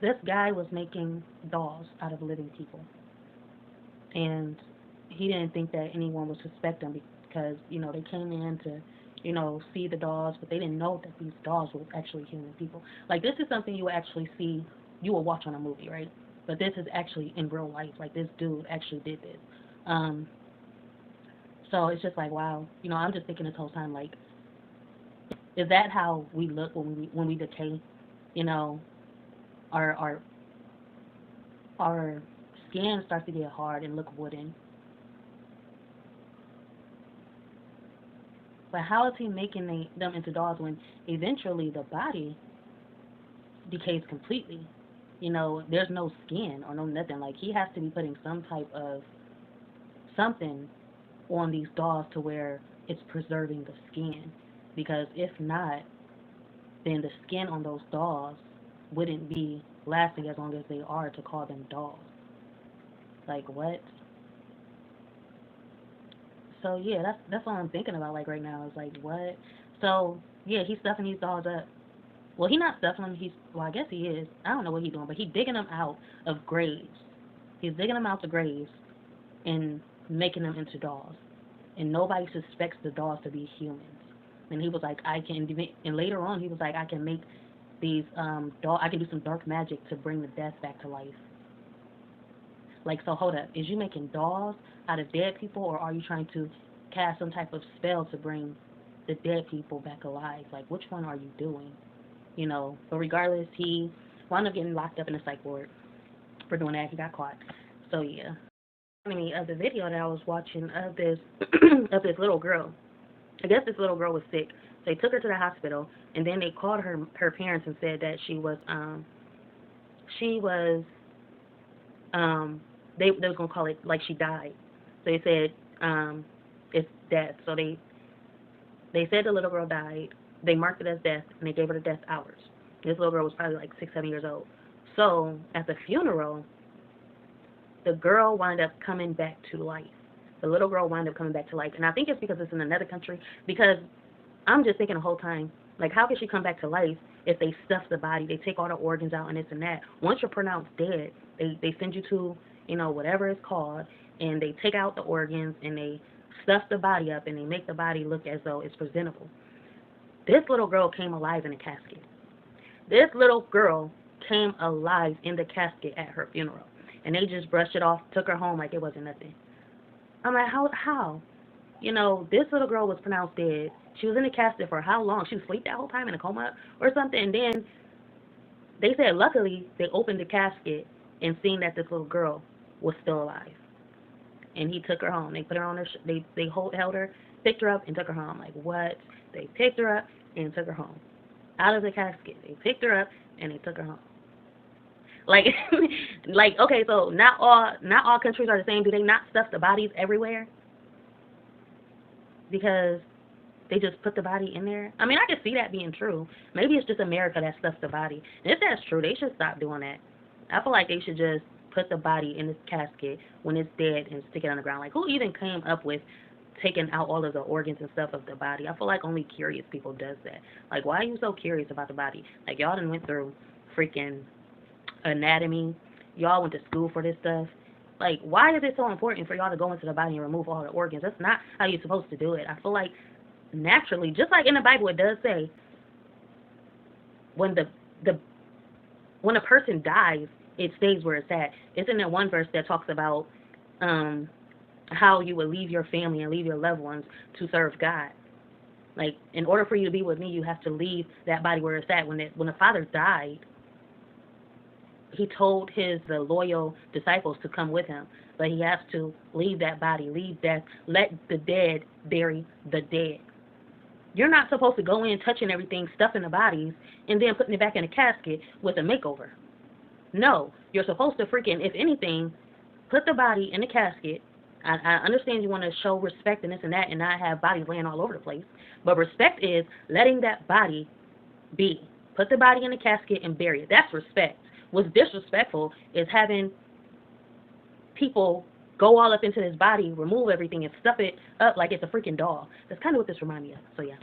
this guy was making dolls out of living people, and he didn't think that anyone would suspect him because they came in to see the dolls, but they didn't know that these dolls were actually human people. Like, this is something you would actually see, you will watch on a movie, right? But this is actually in real life. Like, this dude actually did this. Um, so it's just like, wow. I'm just thinking this whole time, like, is that how we look when we decay? You know, our our our skin starts to get hard and look wooden. But how is he making them into dolls when eventually the body decays completely? There's no skin or no nothing. Like, he has to be putting some type of something on these dolls to where it's preserving the skin. Because if not, then the skin on those dolls wouldn't be lasting as long as they are to call them dolls. Like, what? So yeah, that's what I'm thinking about like right now. Is like, what? So yeah, he's stuffing these dolls up. Well, he's not stuffing them. Well, I guess he is. I don't know what he's doing, but he's digging them out of graves. He's digging them out the graves and making them into dolls. And nobody suspects the dolls to be humans. And he was like, and later on he was like, I can make these I can do some dark magic to bring the death back to life. Like, so hold up, is you making dolls out of dead people, or are you trying to cast some type of spell to bring the dead people back alive? Like, which one are you doing? But regardless, he wound up getting locked up in a psych ward for doing that. He got caught. So yeah. Me of the video that I was watching of this of this little girl. I guess this little girl was sick. So they took her to the hospital, and then they called her parents and said that she was they were gonna call it like she died. So they said it's death. So they said the little girl died. They marked it as death, and they gave her the death hours. This little girl was probably like 6, 7 years old. So at the funeral, the girl wound up coming back to life. The little girl wound up coming back to life, and I think it's because it's in another country. Because I'm just thinking the whole time, like, how can she come back to life if they stuff the body, they take all the organs out and this and that? Once you're pronounced dead, they send you to, whatever it's called, and they take out the organs and they stuff the body up and they make the body look as though it's presentable. This little girl came alive in a casket. This little girl came alive in the casket at her funeral. And they just brushed it off, took her home like it wasn't nothing. I'm like, how? This little girl was pronounced dead. She was in the casket for how long? She was asleep that whole time in a coma or something. And then they said, luckily, they opened the casket and seen that this little girl was still alive. And he took her home. They put her on they held her, picked her up, and took her home. Like, what? They picked her up and took her home. Out of the casket. They picked her up and they took her home. Like, okay, so not all countries are the same. Do they not stuff the bodies everywhere? Because they just put the body in there? I mean, I can see that being true. Maybe it's just America that stuffs the body. And if that's true, they should stop doing that. I feel like they should just put the body in this casket when it's dead and stick it on the ground. Like, who even came up with taking out all of the organs and stuff of the body? I feel like only curious people does that. Like, why are you so curious about the body? Like, y'all done went through freaking anatomy. Y'all went to school for this stuff. Like, why is it so important for y'all to go into the body and remove all the organs? That's not how you're supposed to do it. I feel like naturally, just like in the Bible, it does say when when a person dies, it stays where it's at. It's in that one verse that talks about how you would leave your family and leave your loved ones to serve God. Like, in order for you to be with me, you have to leave that body where it's at. When the father died, he told the loyal disciples to come with him, but he has to leave that body, leave death, let the dead bury the dead. You're not supposed to go in touching everything, stuffing the bodies, and then putting it back in a casket with a makeover. No, you're supposed to freaking, if anything, put the body in the casket. I understand you want to show respect and this and that and not have bodies laying all over the place, but respect is letting that body be. Put the body in the casket and bury it. That's respect. What's disrespectful is having people go all up into this body, remove everything, and stuff it up like it's a freaking doll. That's kind of what this reminds me of. So, yeah.